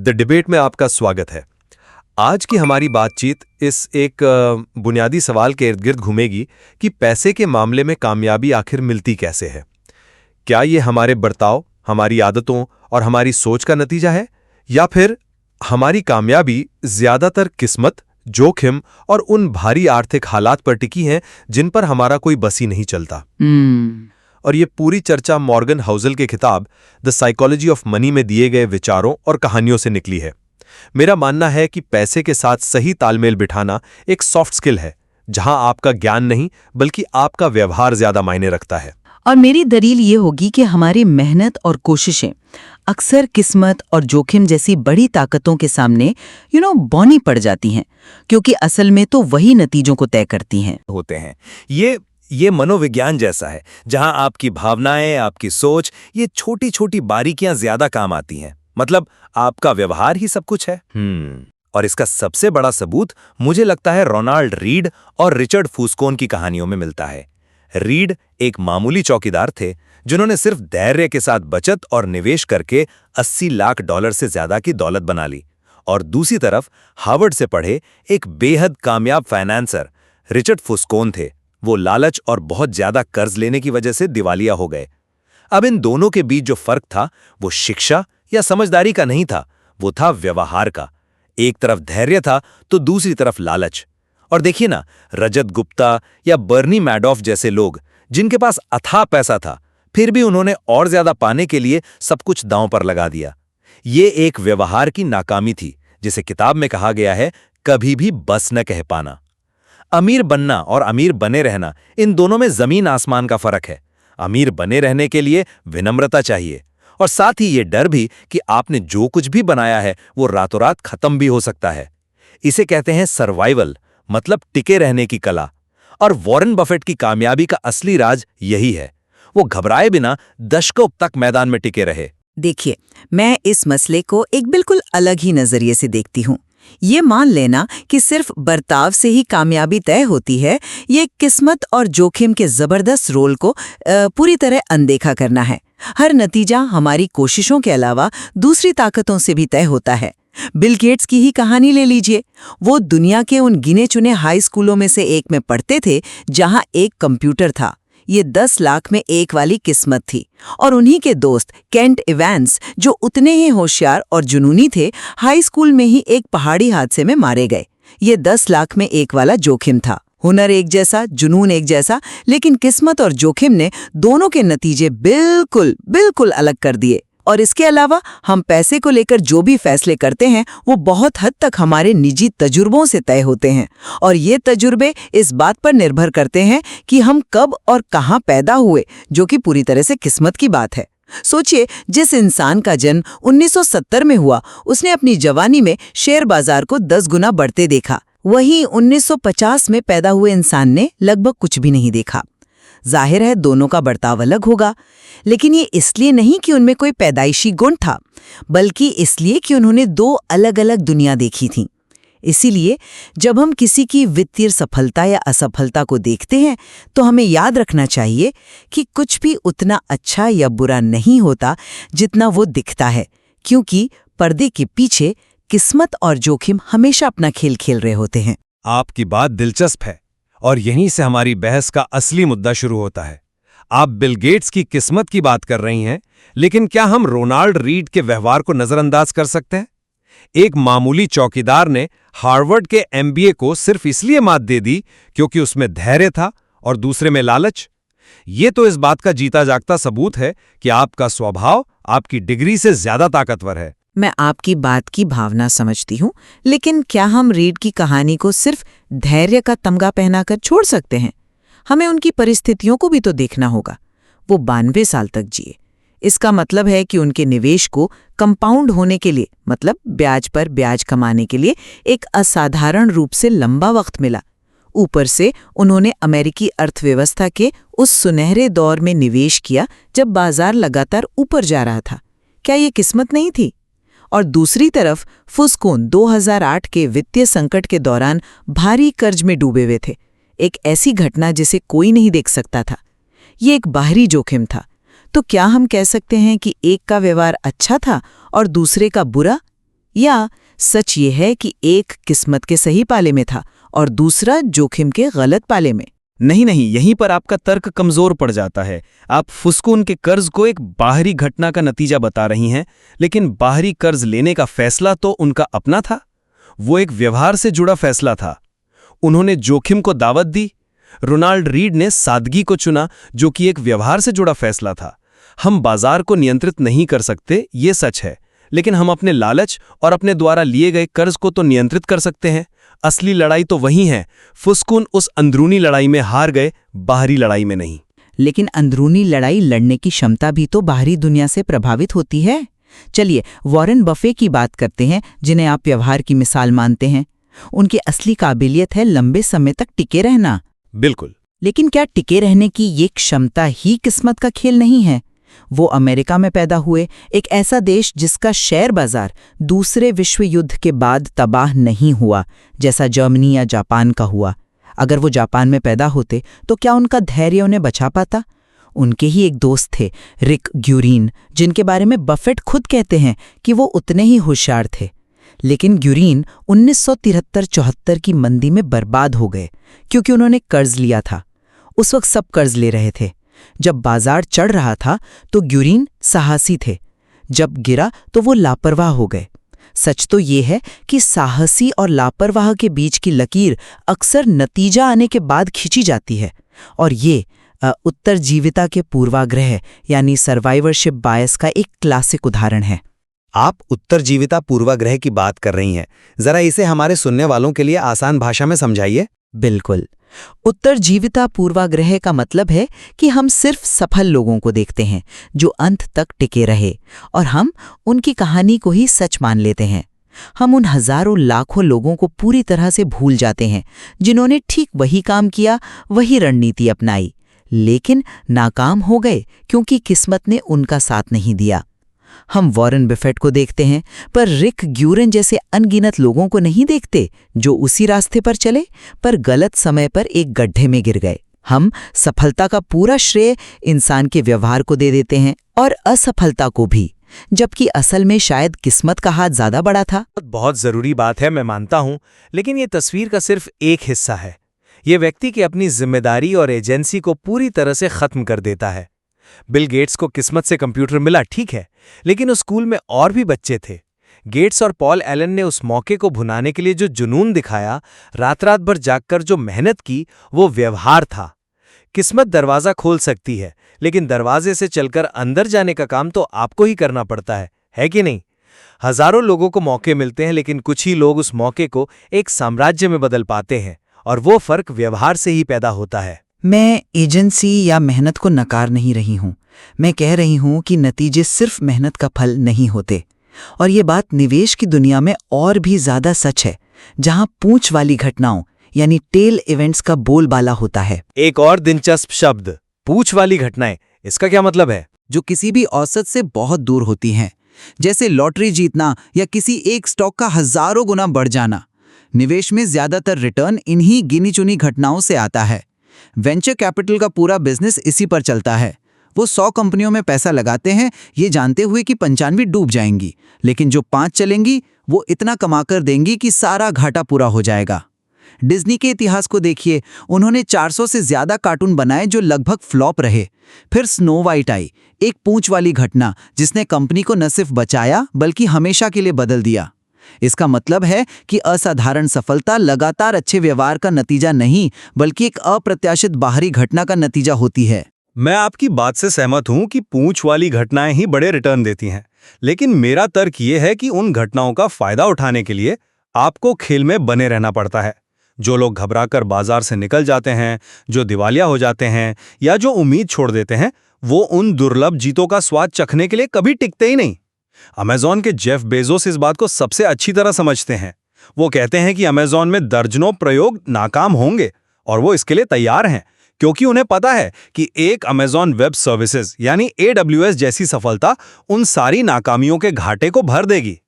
The debate में आपका स्वागत है। आज की हमारी बातचीत इस एक बुनियादी सवाल के इर्द गिर्द घूमेगी कि पैसे के मामले में कामयाबी आखिर मिलती कैसे है। क्या ये हमारे बर्ताव, हमारी आदतों और हमारी सोच का नतीजा है, या फिर हमारी कामयाबी ज्यादातर किस्मत, जोखिम और उन भारी आर्थिक हालात पर टिकी हैं जिन पर हमारा कोई बस ही नहीं चलता। और ये पूरी चर्चा मॉर्गन हाउसल के किताब द साइकोलॉजी ऑफ मनी में दिए गए विचारों और कहानियों से निकली है। मेरा मानना है कि पैसे के साथ सही तालमेल बिठाना एक सॉफ्ट स्किल है, जहां आपका ज्ञान नहीं बल्कि आपका व्यवहार ज्यादा मायने रखता है। और मेरी दलील ये होगी कि हमारी मेहनत और कोशिशें अक्सर किस्मत और जोखिम जैसी बड़ी ताकतों के सामने बौनी पड़ जाती हैं, क्योंकि असल में तो वही नतीजों को तय करती हैं होते हैं। ये मनोविज्ञान जैसा है, जहां आपकी भावनाएं, आपकी सोच, ये छोटी छोटी बारीकियां ज्यादा काम आती हैं। मतलब आपका व्यवहार ही सब कुछ है। और इसका सबसे बड़ा सबूत मुझे लगता है रोनाल्ड रीड और रिचर्ड फुस्कोन की कहानियों में मिलता है। रीड एक मामूली चौकीदार थे जिन्होंने सिर्फ धैर्य के साथ बचत और निवेश करके $80 लाख से ज्यादा की दौलत बना ली। और दूसरी तरफ हार्वर्ड से पढ़े एक बेहद कामयाब फाइनेंसर रिचर्ड फुस्कोन थे। वो लालच और बहुत ज्यादा कर्ज लेने की वजह से दिवालिया हो गए। अब इन दोनों के बीच जो फर्क था वो शिक्षा या समझदारी का नहीं था, वो था व्यवहार का। एक तरफ धैर्य था तो दूसरी तरफ लालच। और देखिए ना, रजत गुप्ता या बर्नी मैडॉफ जैसे लोग जिनके पास अथाह पैसा था, फिर भी उन्होंने और ज्यादा पाने के लिए सब कुछ दांव पर लगा दिया। ये एक व्यवहार की नाकामी थी, जिसे किताब में कहा गया है कभी भी बस न कह पाना। अमीर बनना और अमीर बने रहना, इन दोनों में जमीन आसमान का फर्क है। अमीर बने रहने के लिए विनम्रता चाहिए, और साथ ही ये डर भी कि आपने जो कुछ भी बनाया है वो रातों रात खत्म भी हो सकता है। इसे कहते हैं सर्वाइवल, मतलब टिके रहने की कला। और वॉरेन बफेट की कामयाबी का असली राज यही है। वो घबराए बिना दशकों तक मैदान में टिके रहे। देखिए, मैं इस मसले को एक बिल्कुल अलग ही नजरिए से देखती हूँ। ये मान लेना कि सिर्फ बर्ताव से ही कामयाबी तय होती है, ये किस्मत और जोखिम के जबरदस्त रोल को पूरी तरह अनदेखा करना है। हर नतीजा हमारी कोशिशों के अलावा दूसरी ताकतों से भी तय होता है। बिल गेट्स की ही कहानी ले लीजिए। वो दुनिया के उन गिने चुने हाई स्कूलों में से एक में पढ़ते थे जहां एक कंप्यूटर था। ये 10 लाख में एक वाली किस्मत थी। और उन्हीं के दोस्त केंट इवांस, जो उतने ही होशियार और जुनूनी थे, हाई स्कूल में ही एक पहाड़ी हादसे में मारे गए। ये 10 लाख में एक वाला जोखिम था। हुनर एक जैसा, जुनून एक जैसा, लेकिन किस्मत और जोखिम ने दोनों के नतीजे बिल्कुल अलग कर दिए। और इसके अलावा हम पैसे को लेकर जो भी फैसले करते हैं वो बहुत हद तक हमारे निजी तजुर्बों से तय होते हैं। और ये तजुर्बे इस बात पर निर्भर करते हैं कि हम कब और कहाँ पैदा हुए, जो कि पूरी तरह से किस्मत की बात है। सोचिए, जिस इंसान का जन्म 1970 में हुआ, उसने अपनी जवानी में शेयर बाजार को 10 गुना बढ़ते देखा। वहीं 1950 में पैदा हुए इंसान ने लगभग कुछ भी नहीं देखा। जाहिर है दोनों का बर्ताव अलग होगा, लेकिन ये इसलिए नहीं कि उनमें कोई पैदाइशी गुण था, बल्कि इसलिए कि उन्होंने 2 अलग अलग दुनिया देखी थी। इसीलिए जब हम किसी की वित्तीय सफलता या असफलता को देखते हैं तो हमें याद रखना चाहिए कि कुछ भी उतना अच्छा या बुरा नहीं होता जितना वो दिखता है, क्योंकि पर्दे के पीछे किस्मत और जोखिम हमेशा अपना खेल खेल रहे होते हैं। आपकी बात दिलचस्प है, और यहीं से हमारी बहस का असली मुद्दा शुरू होता है। आप बिल गेट्स की किस्मत की बात कर रही हैं, लेकिन क्या हम रोनाल्ड रीड के व्यवहार को नजरअंदाज कर सकते हैं? एक मामूली चौकीदार ने हार्वर्ड के MBA को सिर्फ इसलिए मात दे दी क्योंकि उसमें धैर्य था और दूसरे में लालच। ये तो इस बात का जीता जागता सबूत है कि आपका स्वभाव आपकी डिग्री से ज्यादा ताकतवर है। मैं आपकी बात की भावना समझती हूँ, लेकिन क्या हम रीड की कहानी को सिर्फ धैर्य का तमगा पहनाकर छोड़ सकते हैं? हमें उनकी परिस्थितियों को भी तो देखना होगा। वो 92 साल तक जिए। इसका मतलब है कि उनके निवेश को कंपाउंड होने के लिए, मतलब ब्याज पर ब्याज कमाने के लिए, एक असाधारण रूप से लंबा वक्त मिला। ऊपर से उन्होंने अमेरिकी अर्थव्यवस्था के उस सुनहरे दौर में निवेश किया जब बाजार लगातार ऊपर जा रहा था। क्या ये किस्मत नहीं थी? और दूसरी तरफ फुस्कोन 2008 के वित्तीय संकट के दौरान भारी कर्ज में डूबे हुए थे। एक ऐसी घटना जिसे कोई नहीं देख सकता था। ये एक बाहरी जोखिम था। तो क्या हम कह सकते हैं कि एक का व्यवहार अच्छा था और दूसरे का बुरा? या सच ये है कि एक किस्मत के सही पाले में था और दूसरा जोखिम के गलत पाले में? नहीं नहीं, यहीं पर आपका तर्क कमजोर पड़ जाता है। आप फुस्कून के कर्ज को एक बाहरी घटना का नतीजा बता रही हैं, लेकिन बाहरी कर्ज लेने का फैसला तो उनका अपना था। वो एक व्यवहार से जुड़ा फैसला था। उन्होंने जोखिम को दावत दी। रोनाल्ड रीड ने सादगी को चुना, जो कि एक व्यवहार से जुड़ा फैसला था। हम बाजार को नियंत्रित नहीं कर सकते, ये सच है, लेकिन हम अपने लालच और अपने द्वारा लिए गए कर्ज को तो नियंत्रित कर सकते हैं। असली लड़ाई तो वही है। फुस्कून उस अंदरूनी लड़ाई में हार गए, बाहरी लड़ाई में नहीं। लेकिन अंदरूनी लड़ाई लड़ने की क्षमता भी तो बाहरी दुनिया से प्रभावित होती है। चलिए वॉरेन बफे की बात करते हैं, जिन्हें आप व्यवहार की मिसाल मानते हैं। उनकी असली काबिलियत है लंबे समय तक टिके रहना। बिल्कुल। लेकिन क्या टिके रहने की ये क्षमता ही किस्मत का खेल नहीं है? वो अमेरिका में पैदा हुए, एक ऐसा देश जिसका शेयर बाजार दूसरे विश्व युद्ध के बाद तबाह नहीं हुआ, जैसा जर्मनी या जापान का हुआ। अगर वो जापान में पैदा होते तो क्या उनका धैर्य उन्हें बचा पाता? उनके ही एक दोस्त थे, रिक ग्यूरीन, जिनके बारे में बफेट खुद कहते हैं कि वो उतने ही होशियार थे। लेकिन ग्यूरीन 1973-74 की मंदी में बर्बाद हो गए, क्योंकि उन्होंने कर्ज लिया था। उस वक्त सब कर्ज ले रहे थे। जब बाजार चढ़ रहा था तो ग्यूरीन साहसी थे, जब गिरा तो वो लापरवाह हो गए। सच तो ये है कि साहसी और लापरवाह के बीच की लकीर अक्सर नतीजा आने के बाद खींची जाती है, और ये उत्तरजीविता के पूर्वाग्रह यानी सर्वाइवरशिप बायस का एक क्लासिक उदाहरण है। आप उत्तरजीविता पूर्वाग्रह की बात कर रही हैं। जरा इसे हमारे सुनने वालों के लिए आसान भाषा में समझाइए। बिल्कुल। उत्तरजीविता पूर्वाग्रह का मतलब है कि हम सिर्फ सफल लोगों को देखते हैं जो अंत तक टिके रहे, और हम उनकी कहानी को ही सच मान लेते हैं। हम उन हजारों लाखों लोगों को पूरी तरह से भूल जाते हैं जिन्होंने ठीक वही काम किया, वही रणनीति अपनाई, लेकिन नाकाम हो गए क्योंकि किस्मत ने उनका साथ नहीं दिया। हम वॉरेन बफेट को देखते हैं, पर रिक ग्यूरेन जैसे अनगिनत लोगों को नहीं देखते जो उसी रास्ते पर चले पर गलत समय पर एक गड्ढे में गिर गए। हम सफलता का पूरा श्रेय इंसान के व्यवहार को दे देते हैं और असफलता को भी, जबकि असल में शायद किस्मत का हाथ ज्यादा बड़ा था। बहुत जरूरी बात है, मैं मानता हूं, लेकिन ये तस्वीर का सिर्फ एक हिस्सा है। ये व्यक्ति की अपनी जिम्मेदारी और एजेंसी को पूरी तरह से खत्म कर देता है। बिल गेट्स को किस्मत से कंप्यूटर मिला, ठीक है, लेकिन उस स्कूल में और भी बच्चे थे। गेट्स और पॉल एलन ने उस मौके को भुनाने के लिए जो जुनून दिखाया, रात रात भर जागकर जो मेहनत की, वो व्यवहार था। किस्मत दरवाजा खोल सकती है, लेकिन दरवाजे से चलकर अंदर जाने का काम तो आपको ही करना पड़ता है कि नहीं? हजारों लोगों को मौके मिलते हैं, लेकिन कुछ ही लोग उस मौके को एक साम्राज्य में बदल पाते हैं, और वो फर्क व्यवहार से ही पैदा होता है। मैं एजेंसी या मेहनत को नकार नहीं रही हूं। मैं कह रही हूं कि नतीजे सिर्फ मेहनत का फल नहीं होते। और ये बात निवेश की दुनिया में और भी ज्यादा सच है, जहां पूंछ वाली घटनाओं यानी टेल इवेंट्स का बोलबाला होता है। एक और दिलचस्प शब्द, पूंछ वाली घटनाएं। इसका क्या मतलब है? जो किसी भी औसत से बहुत दूर होती हैं, जैसे लॉटरी जीतना या किसी एक स्टॉक का हजारों गुना बढ़ जाना। निवेश में ज्यादातर रिटर्न इन्हीं गिनी चुनी घटनाओं से आता है। वेंचर कैपिटल का पूरा बिजनेस इसी पर चलता है। वो 100 कंपनियों में पैसा लगाते हैं, ये जानते हुए कि 95 डूब जाएंगी, लेकिन जो 5 चलेंगी वो इतना कमाकर देंगी कि सारा घाटा पूरा हो जाएगा। डिज्नी के इतिहास को देखिए, उन्होंने 400 से ज्यादा कार्टून बनाए जो लगभग फ्लॉप रहे। फिर स्नो वाइट आई, एक पूंछ वाली घटना जिसने कंपनी को न सिर्फ बचाया बल्कि हमेशा के लिए बदल दिया। इसका मतलब है कि असाधारण सफलता लगातार अच्छे व्यवहार का नतीजा नहीं, बल्कि एक अप्रत्याशित बाहरी घटना का नतीजा होती है। मैं आपकी बात से सहमत हूं कि पूंछ वाली घटनाएं ही बड़े रिटर्न देती हैं, लेकिन मेरा तर्क ये है कि उन घटनाओं का फायदा उठाने के लिए आपको खेल में बने रहना पड़ता है। जो लोग घबराकर बाजार से निकल जाते हैं, जो दिवालिया हो जाते हैं या जो उम्मीद छोड़ देते हैं, वो उन दुर्लभ जीतों का स्वाद चखने के लिए कभी टिकते ही नहीं। अमेज़न के जेफ बेजोस इस बात को सबसे अच्छी तरह समझते हैं। वो कहते हैं कि अमेज़न में दर्जनों प्रयोग नाकाम होंगे और वो इसके लिए तैयार हैं, क्योंकि उन्हें पता है कि एक अमेज़न वेब सर्विसेज यानी AWS जैसी सफलता उन सारी नाकामियों के घाटे को भर देगी।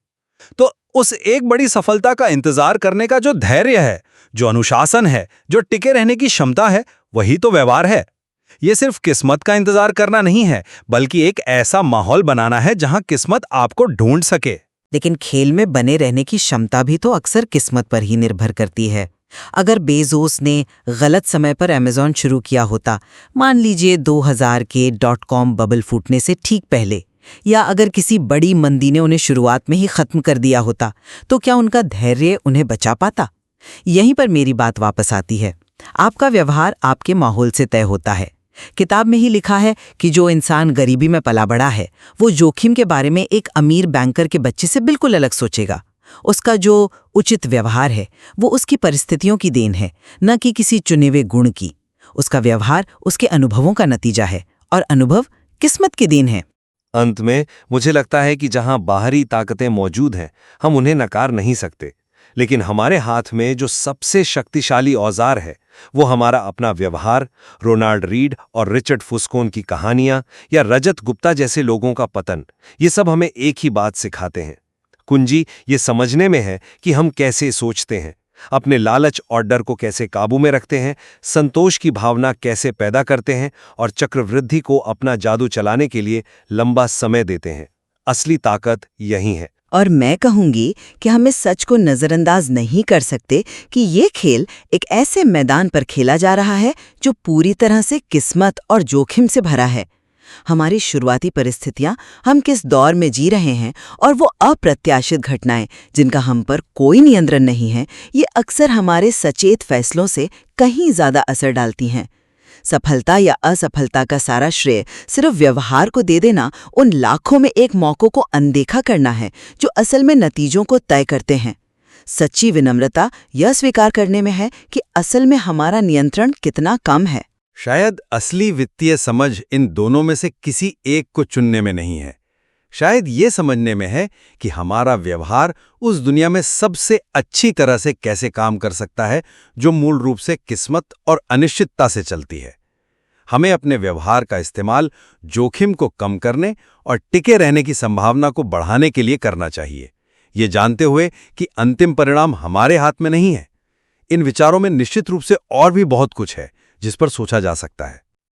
तो उस एक बड़ी सफलता का इंतजार करने का जो धैर्य है, जो अनुशासन है, जो टिके रहने की क्षमता है, वही तो व्यवहार है। ये सिर्फ किस्मत का इंतजार करना नहीं है, बल्कि एक ऐसा माहौल बनाना है जहां किस्मत आपको ढूंढ सके। लेकिन खेल में बने रहने की क्षमता भी तो अक्सर किस्मत पर ही निर्भर करती है। अगर बेजोस ने गलत समय पर अमेज़न शुरू किया होता, मान लीजिए 2000 के .com बबल फूटने से ठीक पहले, या अगर किसी बड़ी मंदी ने उन्हें शुरुआत में ही खत्म कर दिया होता, तो क्या उनका धैर्य उन्हें बचा पाता? यहीं पर मेरी बात वापस आती है। आपका व्यवहार आपके माहौल से तय होता है। किताब में ही लिखा है कि जो इंसान गरीबी में पला बड़ा है, वो जोखिम के बारे में एक अमीर बैंकर के बच्चे से बिल्कुल अलग सोचेगा। उसका जो उचित व्यवहार है, वो उसकी परिस्थितियों की देन है, न कि किसी चुने हुए गुण की। उसका व्यवहार उसके अनुभवों का नतीजा है, और अनुभव किस्मत की देन है। अंत में मुझे लगता है कि जहां बाहरी ताकतें मौजूद हैं, हम उन्हें नकार नहीं सकते, लेकिन हमारे हाथ में जो सबसे शक्तिशाली औजार है, वो हमारा अपना व्यवहार। रोनाल्ड रीड और रिचर्ड फुस्कोन की कहानियां या रजत गुप्ता जैसे लोगों का पतन, ये सब हमें एक ही बात सिखाते हैं। कुंजी ये समझने में है कि हम कैसे सोचते हैं, अपने लालच और डर को कैसे काबू में रखते हैं, संतोष की भावना कैसे पैदा करते हैं और चक्रवृद्धि को अपना जादू चलाने के लिए लंबा समय देते हैं। असली ताकत यही है। और मैं कहूंगी कि हम इस सच को नजरअंदाज नहीं कर सकते कि ये खेल एक ऐसे मैदान पर खेला जा रहा है जो पूरी तरह से किस्मत और जोखिम से भरा है। हमारी शुरुआती परिस्थितियां, हम किस दौर में जी रहे हैं, और वो अप्रत्याशित घटनाएं जिनका हम पर कोई नियंत्रण नहीं है, ये अक्सर हमारे सचेत फैसलों से कहीं ज्यादा असर डालती हैं। सफलता या असफलता का सारा श्रेय सिर्फ व्यवहार को दे देना उन लाखों में एक मौकों को अनदेखा करना है जो असल में नतीजों को तय करते हैं। सच्ची विनम्रता यह स्वीकार करने में है कि असल में हमारा नियंत्रण कितना कम है। शायद असली वित्तीय समझ इन दोनों में से किसी एक को चुनने में नहीं है। शायद ये समझने में है कि हमारा व्यवहार उस दुनिया में सबसे अच्छी तरह से कैसे काम कर सकता है जो मूल रूप से किस्मत और अनिश्चितता से चलती है। हमें अपने व्यवहार का इस्तेमाल जोखिम को कम करने और टिके रहने की संभावना को बढ़ाने के लिए करना चाहिए, ये जानते हुए कि अंतिम परिणाम हमारे हाथ में नहीं है। इन विचारों में निश्चित रूप से और भी बहुत कुछ है जिस पर सोचा जा सकता है।